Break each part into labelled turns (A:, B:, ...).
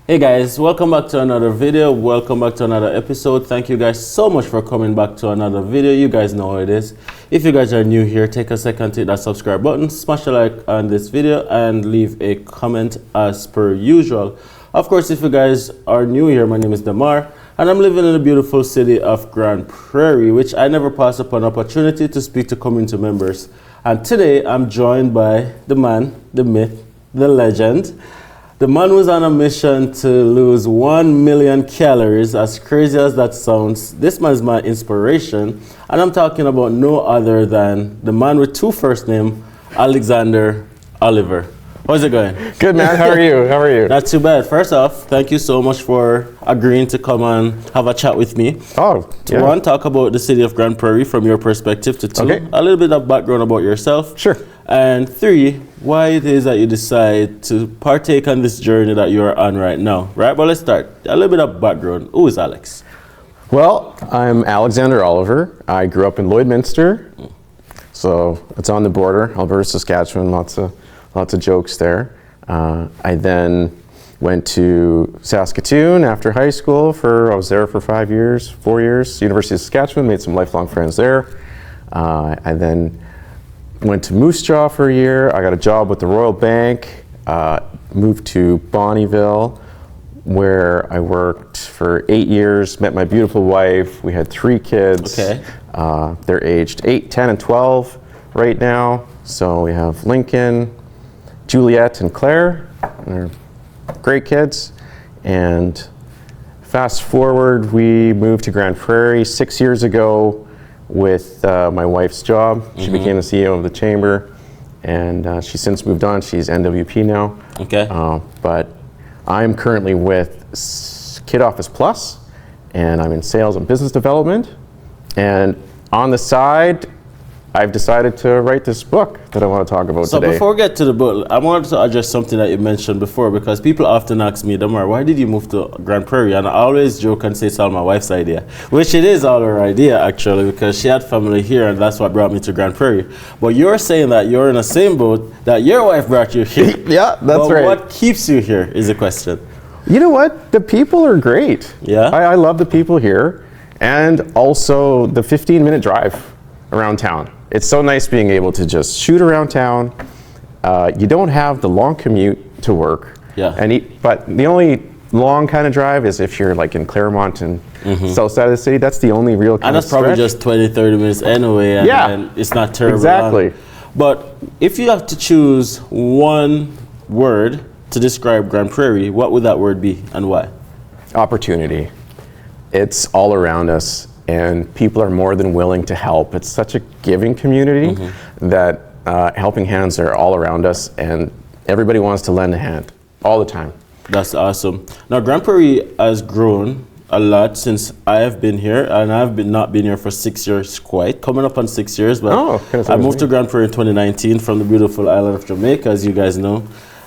A: Hey guys, welcome back to another video. Welcome back to another episode. Thank you guys so much for coming back to another video. You guys know how it is. If you guys are new here, take a second to hit that subscribe button, smash a like on this video, and leave a comment as per usual. Of course, if you guys are new here, my name is Damar, and I'm living in the beautiful city of Grand Prairie, which I never pass up an opportunity to speak to community members. And today, I'm joined by the man, the myth, the legend. The man was on a mission to lose 1 million calories. As crazy as that sounds, this man is my inspiration. And I'm talking about no other than the man with two first names, Alexander Oliver. How's it going?
B: Good, man. How are you? How are you?
A: Not too bad. First off, thank you so much for agreeing to come and have a chat with me.
B: Oh, yeah.
A: One, talk about the city of Grand Prairie from your perspective. To two, a little bit of background about yourself.
B: Sure.
A: And three, why it is that you decide to partake on this journey that you're on right now, right? But let's start. A little bit of background. Who is Alex?
B: Well, I'm Alexander Oliver. I grew up in Lloydminster, so it's on the border, Alberta, Saskatchewan. Lots of jokes there. I then went to Saskatoon after high school. I was there for 4 years. University of Saskatchewan, made some lifelong friends there. I then went to Moose Jaw for a year. I got a job with the Royal Bank, moved to Bonnyville, where I worked for 8 years, met my beautiful wife. We had 3 kids.
A: Okay.
B: They're aged 8, 10, and 12 right now. So we have Lincoln, Juliet, and Claire. They're great kids. And fast forward, we moved to Grand Prairie 6 years ago with my wife's job. She became the CEO of the chamber, and she's since moved on. She's NWP now.
A: Okay.
B: But I'm currently with Kid Office Plus, and I'm in sales and business development. And on the side, I've decided to write this book that I want to talk about today.
A: So before we get to the book, I wanted to address something that you mentioned before, because people often ask me, Damar, why did you move to Grand Prairie? And I always joke and say it's all my wife's idea, which it is all her idea actually, because she had family here and that's what brought me to Grand Prairie. But you're saying that you're in the same boat that your wife brought you here.
B: Yeah, that's right.
A: What keeps you here is the question.
B: You know what? The people are great.
A: Yeah?
B: I love the people here, and also the 15-minute drive around town. It's so nice being able to just shoot around town. You don't have the long commute to work.
A: Yeah.
B: But the only long kind of drive is if you're like in Claremont and south side of the city. That's the only real kind
A: and that's
B: of stretch.
A: probably just 20-30 minutes anyway, and it's not terrible.
B: Exactly.
A: But if you have to choose one word to describe Grand Prairie, what would that word be and why?
B: Opportunity. It's all around us, and people are more than willing to help. It's such a giving community that helping hands are all around us, and everybody wants to lend a hand all the time.
A: That's awesome. Now, Grand Prairie has grown a lot since I have been here, and I've not been here for 6 years quite, coming up on 6 years, but I moved to Grand Prairie in 2019 from the beautiful island of Jamaica, as you guys know.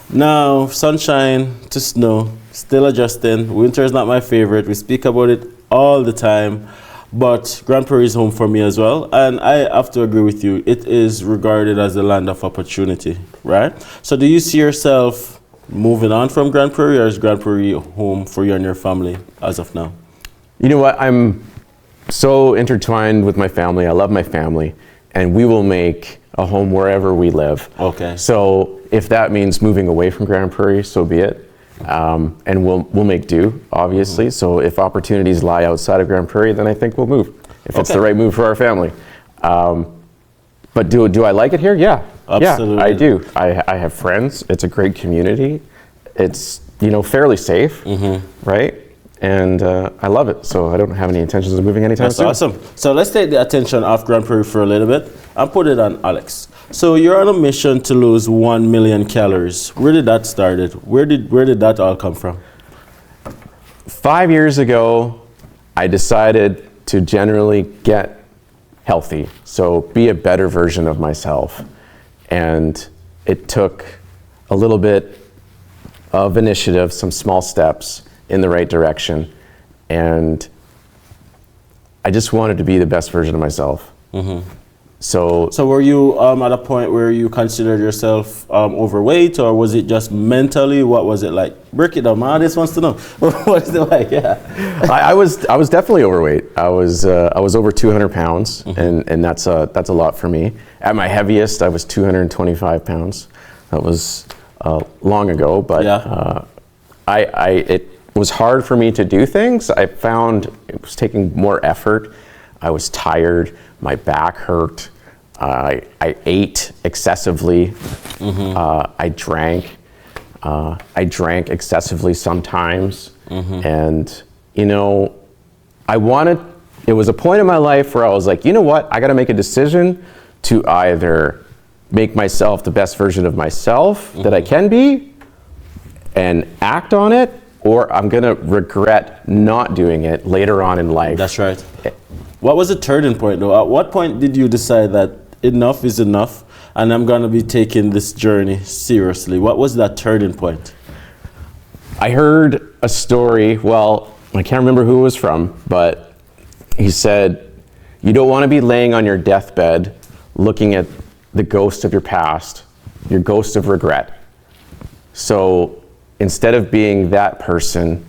A: Now, sunshine to snow, still adjusting. Winter is not my favorite. We speak about it all the time. But Grand Prairie is home for me as well, and I have to agree with you. It is regarded as the land of opportunity, right? So do you see yourself moving on from Grand Prairie, or is Grand Prairie home for you and your family as of now?
B: You know what? I'm so intertwined with my family. I love my family, and we will make a home wherever we live.
A: Okay.
B: So if that means moving away from Grand Prairie, so be it. And we'll make do, obviously. So if opportunities lie outside of Grand Prairie, then I think we'll move, if it's the right move for our family. But do I like it here? Yeah. Absolutely. Yeah, I do. I have friends. It's a great community. It's, fairly safe, right? And I love it. So I don't have any intentions of moving anytime soon.
A: That's awesome. So let's take the attention off Grand Prairie for a little bit and put it on Alex. So you're on a mission to lose 1 million calories. Where did that start? Where did that all come from?
B: 5 years ago, I decided to generally get healthy. So be a better version of myself. And it took a little bit of initiative, some small steps in the right direction. And I just wanted to be the best version of myself. So
A: were you at a point where you considered yourself overweight, or was it just mentally? What was it like? Break it down, man. This wants to know. What is it like? Yeah.
B: I was definitely overweight. I was over 200 pounds, and that's a lot for me. At my heaviest, I was 225 pounds. That was long ago, but it was hard for me to do things. I found it was taking more effort. I was tired. My back hurt. I ate excessively. I drank. I drank excessively sometimes. And, you know, it was a point in my life where I was like, you know what? I got to make a decision to either make myself the best version of myself that I can be and act on it, or I'm going to regret not doing it later on in life.
A: That's right. What was the turning point, though? At what point did you decide that enough is enough and I'm going to be taking this journey seriously? What was that turning point?
B: I heard a story, well, I can't remember who it was from, but he said, you don't want to be laying on your deathbed looking at the ghost of your past, your ghost of regret. So instead of being that person,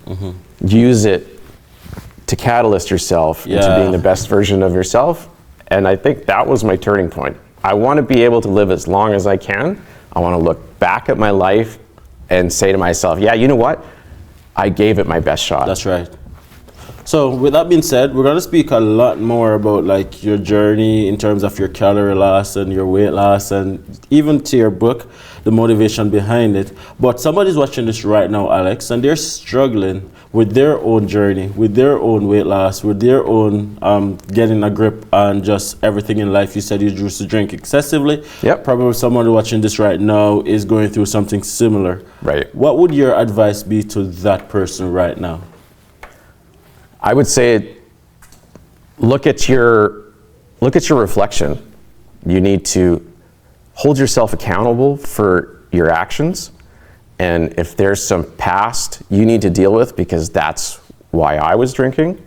B: use it to catalyst yourself into being the best version of yourself. And I think that was my turning point. I want to be able to live as long as I can. I want to look back at my life and say to myself, yeah, you know what? I gave it my best shot.
A: That's right. So with that being said, we're going to speak a lot more about like your journey in terms of your calorie loss and your weight loss, and even to your book, the motivation behind it. But somebody's watching this right now, Alex, and they're struggling with their own journey, with their own weight loss, with their own getting a grip on just everything in life. You said you used to drink excessively.
B: Yep.
A: Probably someone watching this right now is going through something similar.
B: Right.
A: What would your advice be to that person right now?
B: I would say look at your reflection. You need to hold yourself accountable for your actions. And if there's some past you need to deal with, because that's why I was drinking,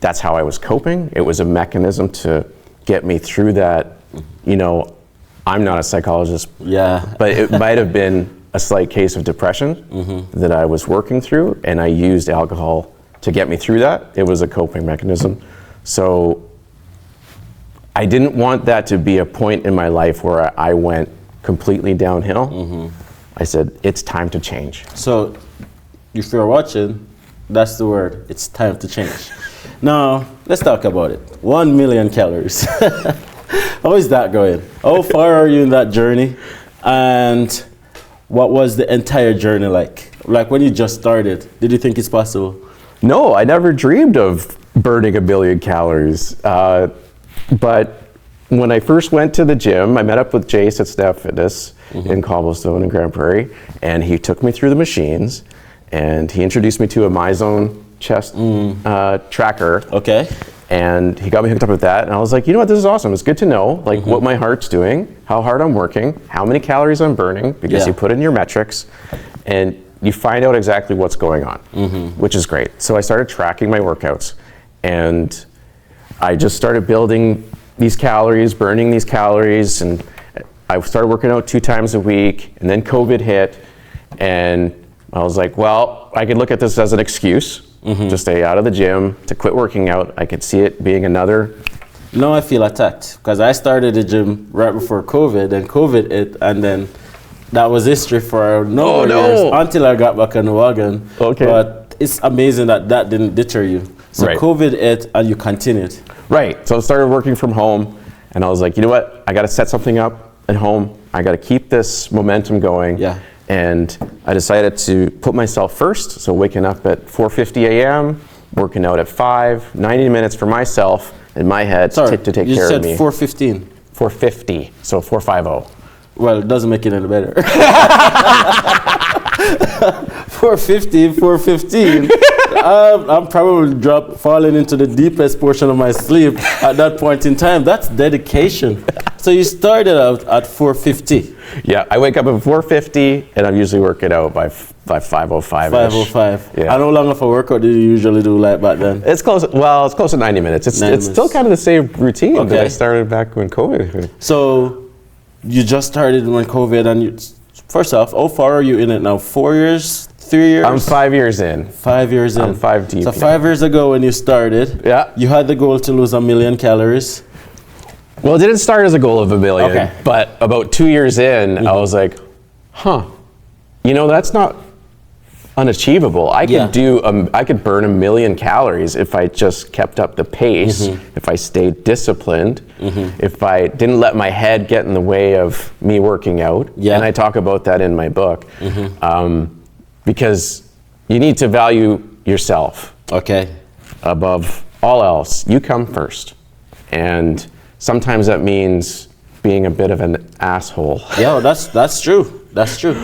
B: that's how I was coping. It was a mechanism to get me through that. You know, I'm not a psychologist, but it might have been a slight case of depression that I was working through, and I used alcohol to get me through that. It was a coping mechanism. So I didn't want that to be a point in my life where I went completely downhill. I said, it's time to change.
A: So if you're watching, that's the word. It's time to change. Now, let's talk about it. 1 million calories. How is that going? How far are you in that journey? And what was the entire journey like? Like when you just started, did you think it's possible?
B: No, I never dreamed of burning 1 million calories. But when I first went to the gym, I met up with Jace at Snap Fitness in Cobblestone in Grand Prairie, and he took me through the machines, and he introduced me to a MyZone chest tracker.
A: Okay.
B: And he got me hooked up with that, and I was like, you know what, this is awesome. It's good to know like what my heart's doing, how hard I'm working, how many calories I'm burning, because you put in your metrics, and you find out exactly what's going on, which is great. So I started tracking my workouts, and I just started building these calories, burning these calories, and I started working out 2 times a week, and then COVID hit, and I was like, well, I could look at this as an excuse to stay out of the gym, to quit working out. I could see it being another.
A: No, I feel attacked, because I started the gym right before COVID, and COVID hit, and then that was history for years until I got back on the wagon.
B: Okay.
A: But it's amazing that that didn't deter you. So COVID hit and you continued.
B: Right. So I started working from home, and I was like, you know what? I got to set something up at home. I got to keep this momentum going.
A: Yeah.
B: And I decided to put myself first. So waking up at 4:50 a.m., working out at 5, 90 minutes for myself in my head to take care of me.
A: You said 4:15.
B: 4:50. So 4:50.
A: Well, it doesn't make it any better. 4:15. I'm probably falling into the deepest portion of my sleep at that point in time. That's dedication. So you started out at 4:50.
B: Yeah, I wake up at 4:50, and I'm usually working out by by 5:05.
A: 5:05.
B: Yeah.
A: How long of a workout do you usually do like back then?
B: It's close. Well, it's close to 90 minutes. It's
A: 90
B: it's still
A: minutes.
B: kind of the same routine that
A: Okay.
B: I started back when COVID.
A: So you just started when COVID, and you, first off, how far are you in it now? 4 years? 3 years?
B: I'm 5 years in.
A: 5 years in.
B: I'm 5 deep.
A: So 5 years ago when you started,
B: Yeah.
A: you had the goal to lose 1 million calories.
B: Well, it didn't start as a goal of 1 million,
A: Okay.
B: but about 2 years in, I was like, that's not unachievable. I
A: Yeah.
B: could I could burn 1 million calories if I just kept up the pace, if I stayed disciplined, if I didn't let my head get in the way of me working out.
A: Yeah.
B: And I talk about that in my book, because you need to value yourself
A: Okay.
B: above all else. You come first, and sometimes that means being a bit of an asshole.
A: Yeah, that's true. That's true.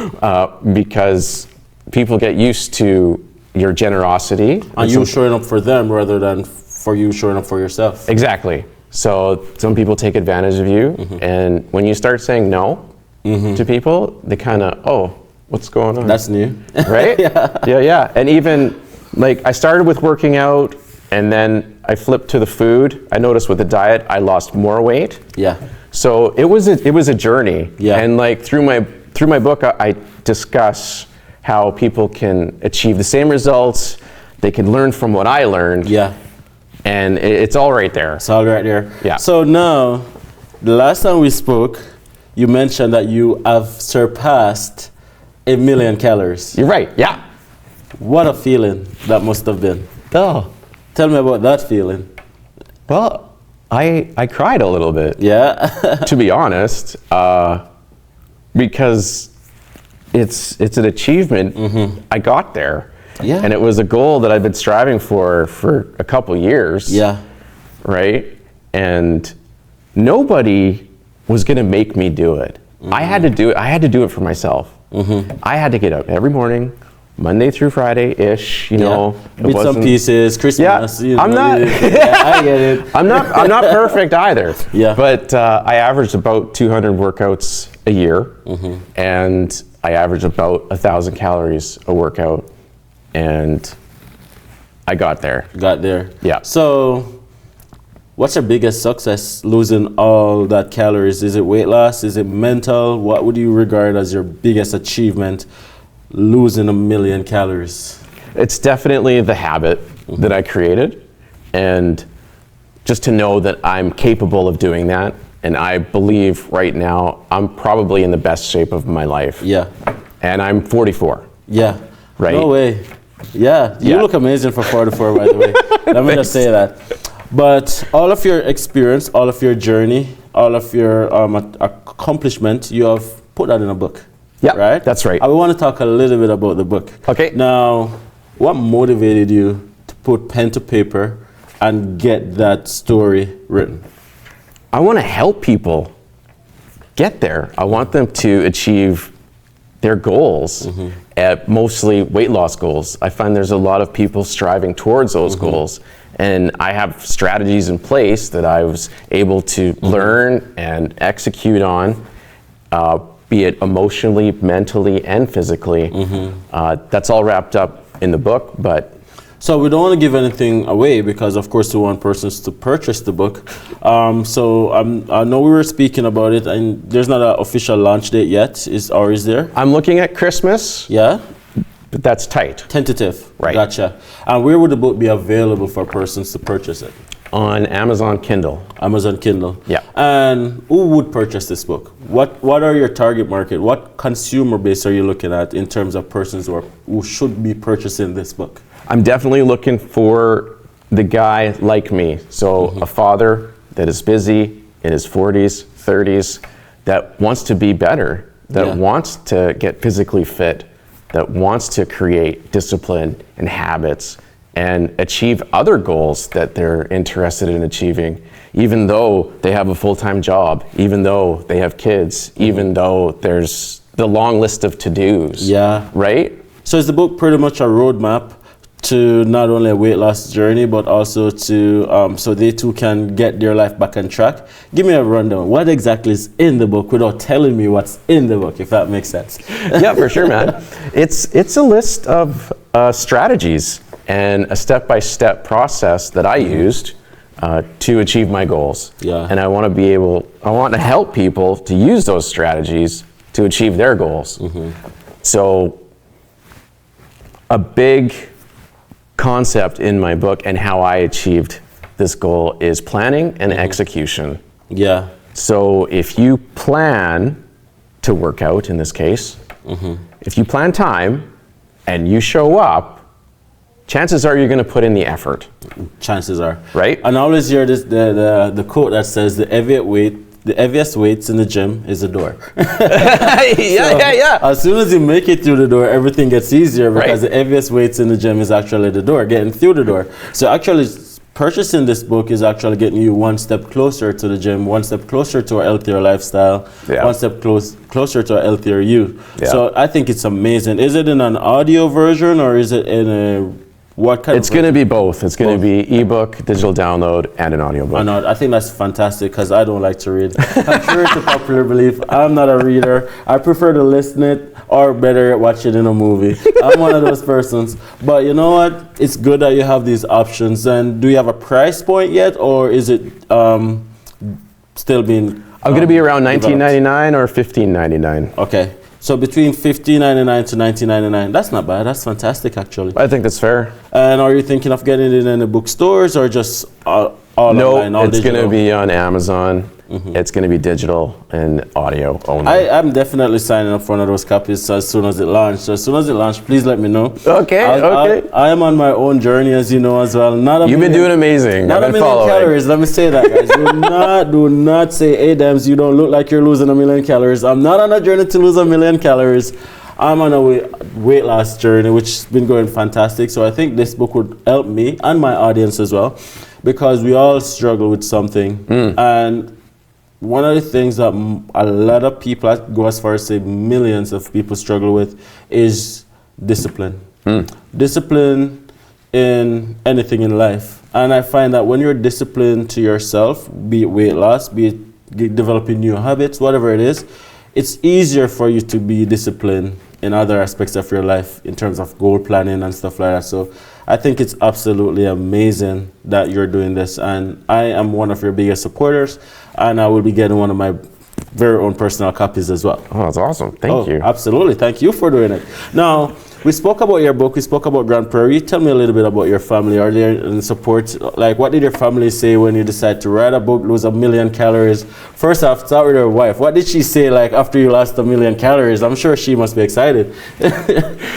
B: Because people get used to your generosity.
A: And you showing up for them rather than for you showing up for yourself.
B: Exactly. So some people take advantage of you, and when you start saying no to people, they kind of, what's going on?
A: That's new.
B: Right? Yeah. And even like I started with working out, and then I flipped to the food. I noticed with the diet, I lost more weight.
A: Yeah.
B: So it was a journey.
A: Yeah.
B: And like through my book, I discuss how people can achieve the same results. They can learn from what I learned.
A: Yeah.
B: And it's all right there.
A: It's all right there.
B: Yeah.
A: So now, the last time we spoke, you mentioned that you have surpassed 1 million calories.
B: You're right. Yeah.
A: What a feeling that must have been.
B: Oh.
A: Tell me about that feeling.
B: Well, I cried a little bit.
A: Yeah.
B: To be honest, because it's an achievement. I got there.
A: Yeah.
B: And it was a goal that I've been striving for a couple years.
A: Yeah.
B: Right? And nobody was going to make me do it. I had to do it. I had to do it for myself. I had to get up every morning, Monday through Friday-ish,
A: Bits and pieces, Christmas.
B: Yeah, I'm not.
A: Yeah, I get it.
B: I'm not perfect either.
A: Yeah.
B: But I averaged about 200 workouts a year, and I averaged about 1,000 calories a workout, and I got there.
A: Got there.
B: Yeah.
A: So, what's your biggest success losing all that calories? Is it weight loss? Is it mental? What would you regard as your biggest achievement losing 1 million calories?
B: It's definitely the habit that I created, and just to know that I'm capable of doing that. And I believe right now I'm probably in the best shape of my life.
A: Yeah.
B: And I'm 44.
A: Yeah.
B: Right.
A: No way. Yeah. You
B: Yeah.
A: look amazing for 44, by the way. Let me just say that. But all of your experience, all of your journey, all of your accomplishment, you have put that in a book.
B: Yeah,
A: Right?
B: that's right.
A: I want to talk a little bit about the book.
B: Okay.
A: Now, what motivated you to put pen to paper and get that story written?
B: I want to help people get there. I want them to achieve their goals, mostly weight loss goals. I find there's a lot of people striving towards those goals, and I have strategies in place that I was able to learn and execute on, be it emotionally, mentally, and physically. That's all wrapped up in the book, but
A: So we don't want to give anything away because, of course, we want persons to purchase the book. I know we were speaking about it, and there's not an official launch date yet, is there?
B: I'm looking at Christmas,
A: Yeah?
B: but that's tight.
A: Tentative.
B: Right.
A: Gotcha. And where would the book be available for persons to purchase it?
B: On Amazon Kindle.
A: Amazon Kindle.
B: Yeah.
A: And who would purchase this book? What are your target market? What consumer base are you looking at in terms of persons who should be purchasing this book?
B: I'm definitely looking for the guy like me. So a father that is busy in his 40s, 30s, that wants to be better, that wants to get physically fit, that wants to create discipline and habits and achieve other goals that they're interested in achieving, even though they have a full-time job, even though they have kids, even though there's the long list of to-dos.
A: Yeah.
B: Right?
A: So is the book pretty much a roadmap to not only a weight loss journey, but also to so they too can get their life back on track. Give me a rundown. What exactly is in the book without telling me what's in the book, if that makes sense?
B: Yeah, for sure, man. It's a list of strategies and a step-by-step process that I used to achieve my goals.
A: Yeah.
B: And I want to help people to use those strategies to achieve their goals. So a big concept in my book and how I achieved this goal is planning and execution.
A: Yeah.
B: So if you plan to work out, in this case, if you plan time and you show up, chances are you're going to put in the effort.
A: Chances are.
B: Right?
A: And I always hear this, the quote that says the heaviest weights in the gym is the door.
B: Yeah.
A: As soon as you make it through the door, everything gets easier because the heaviest weights in the gym is actually the door, getting through the door. So actually, purchasing this book is actually getting you one step closer to the gym, one step closer to a healthier lifestyle, one step closer to a healthier you. So I think it's amazing. Is it in an audio version or is it in a what kind?
B: It's going to be both. It's going to be ebook, digital download, and an audiobook.
A: I think that's fantastic because I don't like to read. Contrary to popular belief, I'm not a reader. I prefer to listen it or better watch it in a movie. I'm one of those persons. But you know what? It's good that you have these options. And do you have a price point yet, or is it still being?
B: I'm going to be around $19.99 or $15.99.
A: Okay. So between $15.99 to $19.99, that's not bad. That's fantastic, actually.
B: I think that's fair.
A: And are you thinking of getting it in the bookstores or just all online?
B: No, it's going to be on Amazon. It's going to be digital and audio only.
A: I'm definitely signing up for one of those copies as soon as it launches. So as soon as it launches, please let me know.
B: Okay.
A: I am on my own journey, as you know, as well.
B: You've been doing amazing.
A: Not a million calories. Let me say that, guys. do not say, hey, Dams, you don't look like you're losing 1 million calories. I'm not on a journey to lose 1 million calories. I'm on a weight loss journey, which has been going fantastic. So I think this book would help me and my audience as well, because we all struggle with something. And one of the things that a lot of people, I go as far as say millions of people struggle with, is discipline. Discipline in anything in life. And I find that when you're disciplined to yourself, be it weight loss, be it developing new habits, whatever it is, it's easier for you to be disciplined in other aspects of your life in terms of goal planning and stuff like that. So I think it's absolutely amazing that you're doing this, and I am one of your biggest supporters, and I will be getting one of my very own personal copies as well.
B: Oh, that's awesome. Thank you.
A: Absolutely. Thank you for doing it. Now, we spoke about your book. We spoke about Grand Prairie. Tell me a little bit about your family. Are they in support? Like, what did your family say when you decided to write a book, lose 1 million calories? First off, start with your wife. What did she say, like, after you lost 1 million calories? I'm sure she must be excited.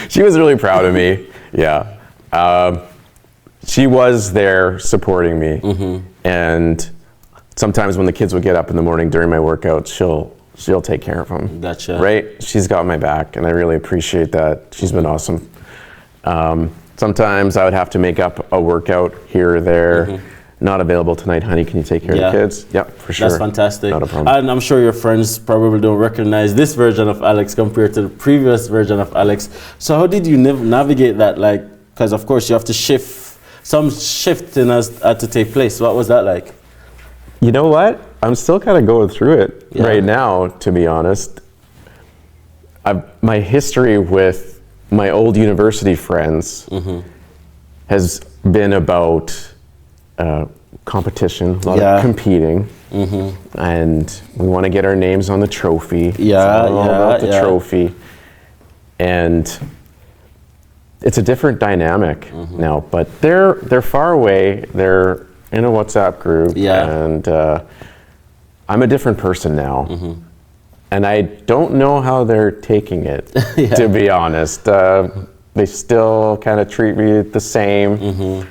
B: She was really proud of me. Yeah. She was there supporting me. And sometimes when the kids would get up in the morning during my workout, she'll take care of them.
A: Gotcha.
B: Right? She's got my back, and I really appreciate that. She's been awesome. Sometimes I would have to make up a workout here or there. Not available tonight, honey. Can you take care of the kids? Yep, for sure.
A: That's fantastic.
B: Not a problem.
A: And I'm sure your friends probably don't recognize this version of Alex compared to the previous version of Alex. So how did you navigate that? Like, because of course you have to some shifting had to take place. What was that like?
B: You know what? I'm still kind of going through it right now, to be honest. My history with my old university friends has been about competition, a lot of competing, and we want to get our names on the trophy. It's all about the trophy, and it's a different dynamic now. But they're far away. They're in a WhatsApp group, and I'm a different person now. And I don't know how they're taking it, to be honest. They still kind of treat me the same,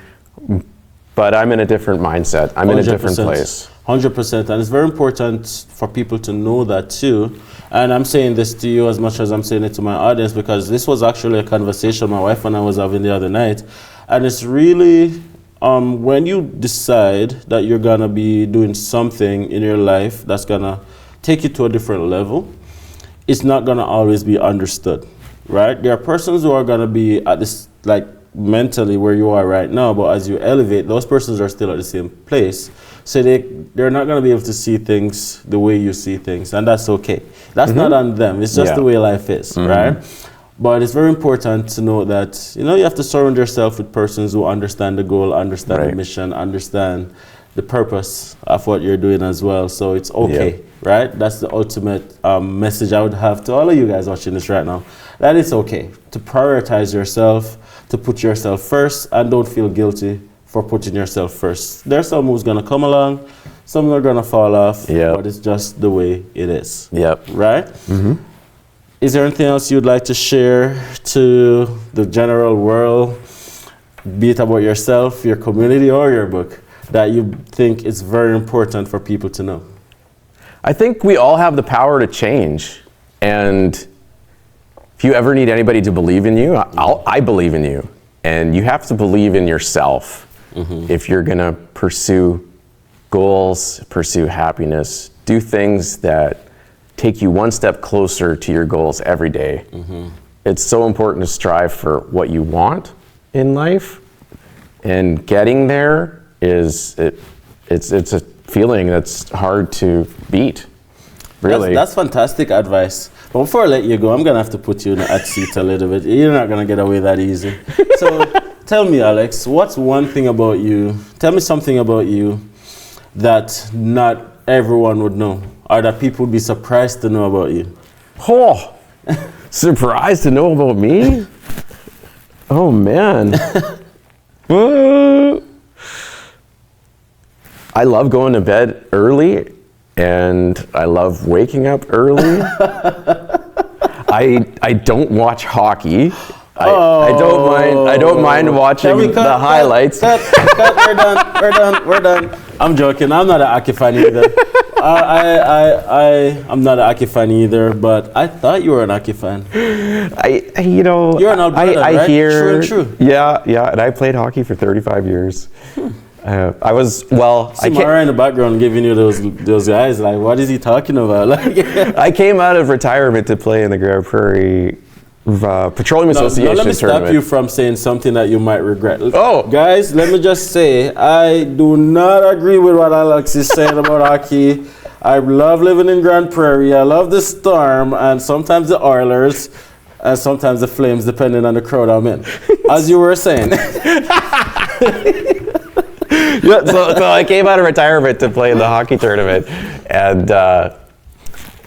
B: but I'm in a different mindset. I'm in a different place.
A: 100%, and it's very important for people to know that too. And I'm saying this to you as much as I'm saying it to my audience, because this was actually a conversation my wife and I was having the other night. And it's really, when you decide that you're gonna be doing something in your life that's gonna take you to a different level, it's not gonna always be understood, right? There are persons who are gonna be at this, like, mentally where you are right now, but as you elevate, those persons are still at the same place. So they're not going to be able to see things the way you see things, and that's okay. That's not on them. It's just the way life is, right? But it's very important to know that, you know, you have to surround yourself with persons who understand the goal, understand the mission, understand the purpose of what you're doing as well. So it's okay, right? That's the ultimate message I would have to all of you guys watching this right now. That it's okay to prioritize yourself, to put yourself first, and don't feel guilty for putting yourself first. There's some who's gonna come along, some are gonna fall off, but it's just the way it is. Right? Is there anything else you'd like to share to the general world, be it about yourself, your community, or your book, that you think is very important for people to know?
B: I think we all have the power to change. And if you ever need anybody to believe in you, I believe in you. And you have to believe in yourself if you're gonna pursue goals, pursue happiness, do things that take you one step closer to your goals every day. It's so important to strive for what you want in life, and getting there it's a feeling that's hard to beat, really.
A: That's fantastic advice. But before I let you go, I'm gonna have to put you in the hot seat a little bit. You're not gonna get away that easy. So tell me, Alex, what's one thing about you, tell me something about you that not everyone would know, or that people would be surprised to know about you?
B: Oh, surprised to know about me? Oh, man. I love going to bed early, and I love waking up early. I don't watch hockey. I don't mind watching the highlights.
A: Cut, we're done. I'm joking. I'm not an hockey fan either. I'm not an hockey fan either, but I thought you were an hockey fan.
B: You're
A: an Alberta, right?
B: I hear,
A: True.
B: Yeah, and I played hockey for 35 years. I was,
A: Mara in the background giving you those guys, like, what is he talking about? Like,
B: I came out of retirement to play in the Prairie Petroleum Association
A: let me
B: tournament.
A: stop you from saying something that you might regret.
B: Oh,
A: guys, let me just say, I do not agree with what Alex is saying about hockey. I love living in Grand Prairie. I love the Storm, and sometimes the Oilers, and sometimes the Flames, depending on the crowd I'm in. As you were saying.
B: So I came out of retirement to play in the hockey tournament, and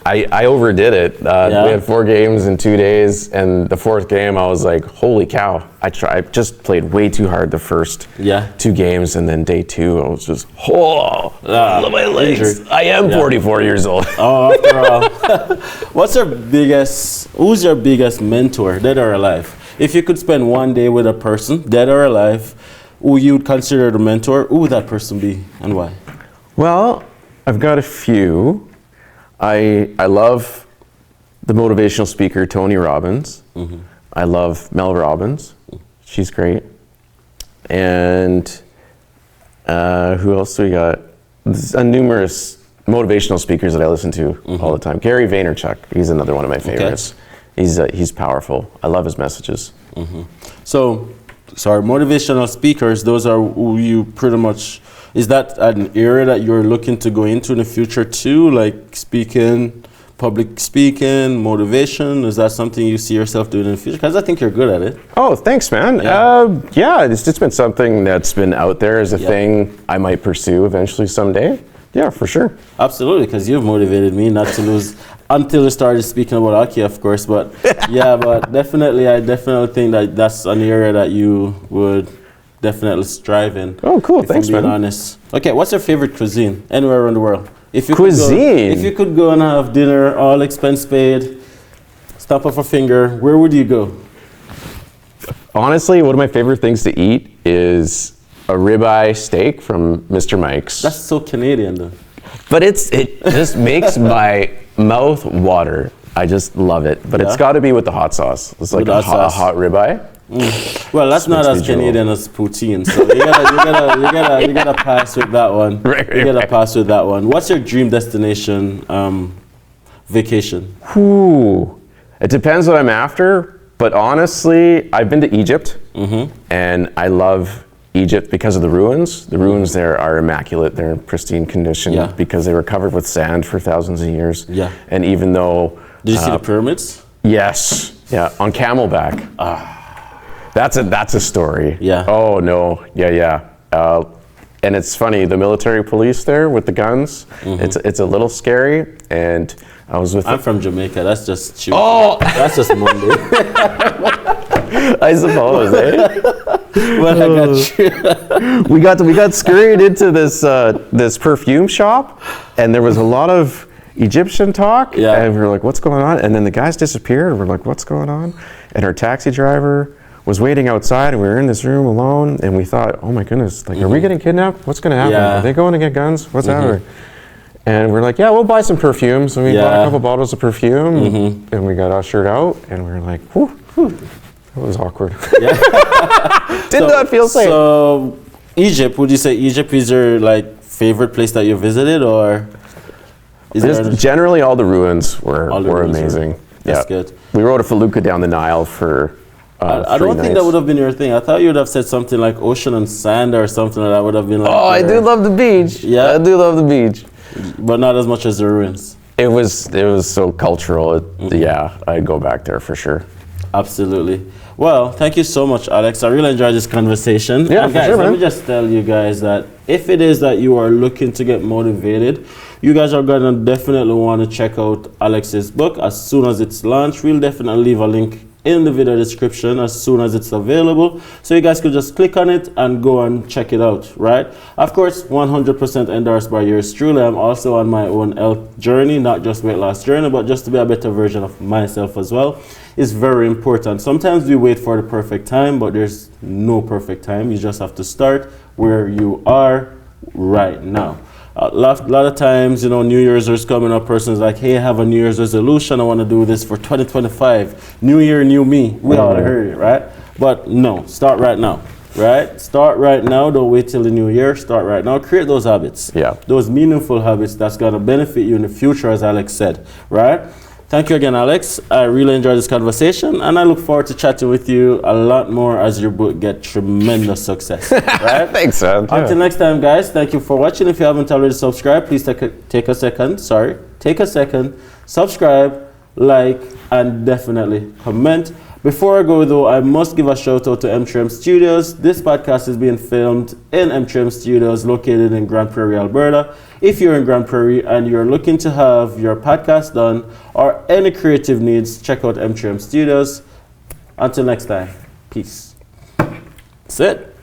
B: I overdid it. We had 4 games in 2 days, and the 4th game I was like, holy cow. I just played way too hard the first 2 games, and then day 2 I was just, my legs. Injured. I am 44 years old.
A: Oh, after all. Who's your biggest mentor, dead or alive? If you could spend one day with a person, dead or alive, who you would consider the mentor, who would that person be, and why?
B: Well, I've got a few. I love the motivational speaker Tony Robbins. I love Mel Robbins. She's great. And who else do we got? There's numerous motivational speakers that I listen to all the time. Gary Vaynerchuk, he's another one of my favorites. He's powerful. I love his messages.
A: So, motivational speakers, those are who you pretty much, is that an area that you're looking to go into in the future too, like speaking, public speaking, motivation? Is that something you see yourself doing in the future? Because I think you're good at it.
B: Oh, thanks, man. It's just been something that's been out there as a thing I might pursue eventually someday. Yeah, for sure.
A: Absolutely, because you've motivated me not to lose until you started speaking about hockey, of course. But but definitely, I definitely think that that's an area that you would definitely strive in.
B: Oh, cool. Thanks, man.
A: Being honest. Okay, what's your favorite cuisine anywhere around the world? If you
B: Cuisine?
A: If you could go and have dinner, all expense paid, snap of a finger, where would you go?
B: Honestly, one of my favorite things to eat is a ribeye steak from Mr. Mike's.
A: That's so Canadian, though.
B: But it just makes my mouth water. I just love it. But it's got to be with the hot sauce. It's like a hot ribeye.
A: Well, that's not as Canadian as poutine, so you gotta pass with that one. You gotta pass with that one. What's your dream destination vacation?
B: It depends what I'm after, But honestly, I've been to Egypt, and I love Egypt because of the ruins. The ruins there are immaculate. They're in pristine condition because they were covered with sand for thousands of years.
A: Yeah.
B: And even though...
A: Did you see the pyramids?
B: Yes. Yeah, on camelback. That's a story.
A: Yeah.
B: Oh, no. Yeah. And it's funny, the military police there with the guns, it's a little scary. And I was with...
A: I'm from Jamaica. That's just Tuesday.
B: Oh!
A: That's just Monday.
B: I suppose, eh?
A: Well, I got you.
B: We got scurried into this perfume shop, and there was a lot of Egyptian talk, and we were like, what's going on? And then the guys disappeared, and we're like, what's going on? And our taxi driver was waiting outside, and we were in this room alone, and we thought, oh my goodness, like, are we getting kidnapped? What's gonna happen? Are they going to get guns? What's happening? And we're like, yeah, we'll buy some perfume. So we bought a couple bottles of perfume, and we got ushered out, and we were like, whew. That was awkward. Did not feel safe.
A: So, Egypt, would you say Egypt is your like favorite place that you visited, or?
B: Generally, all the ruins were amazing.
A: That's good.
B: We rode a felucca down the Nile for
A: I don't think that would have been your thing. I thought you would have said something like ocean and sand or something that would have been like...
B: Oh, I do love the beach. Yeah, I do love the beach.
A: But not as much as the ruins.
B: It was so cultural. Yeah, I'd go back there for sure.
A: Absolutely. Well, thank you so much, Alex. I really enjoyed this conversation.
B: Yeah,
A: and guys,
B: for sure,
A: let me just tell you guys that if it is that you are looking to get motivated, you guys are going to definitely want to check out Alex's book as soon as it's launched. We'll definitely leave a link in the video description as soon as it's available, so you guys could just click on it and go and check it out, right? Of course, 100% endorsed by yours truly. I'm also on my own health journey, not just weight loss journey, but just to be a better version of myself as well. It's very important. Sometimes we wait for the perfect time, but there's no perfect time. You just have to start where you are right now. A lot of times, you know, New Year's is coming up, person's like, hey, I have a New Year's resolution. I want to do this for 2025. New year, new me. We all heard it, right? But no, start right now, right? Start right now. Don't wait till the new year. Start right now. Create those habits. Yeah. Those meaningful habits that's going to benefit you in the future, as Alex said, right? Thank you again, Alex. I really enjoyed this conversation, and I look forward to chatting with you a lot more as your book gets tremendous success. Right?
B: Thanks, man.
A: Until next time, guys, thank you for watching. If you haven't already subscribed, please take a second, subscribe, like, and definitely comment. Before I go, though, I must give a shout out to M3M Studios. This podcast is being filmed in M3M Studios located in Grand Prairie, Alberta. If you're in Grand Prairie and you're looking to have your podcast done or any creative needs, check out M3M Studios. Until next time, peace. That's it.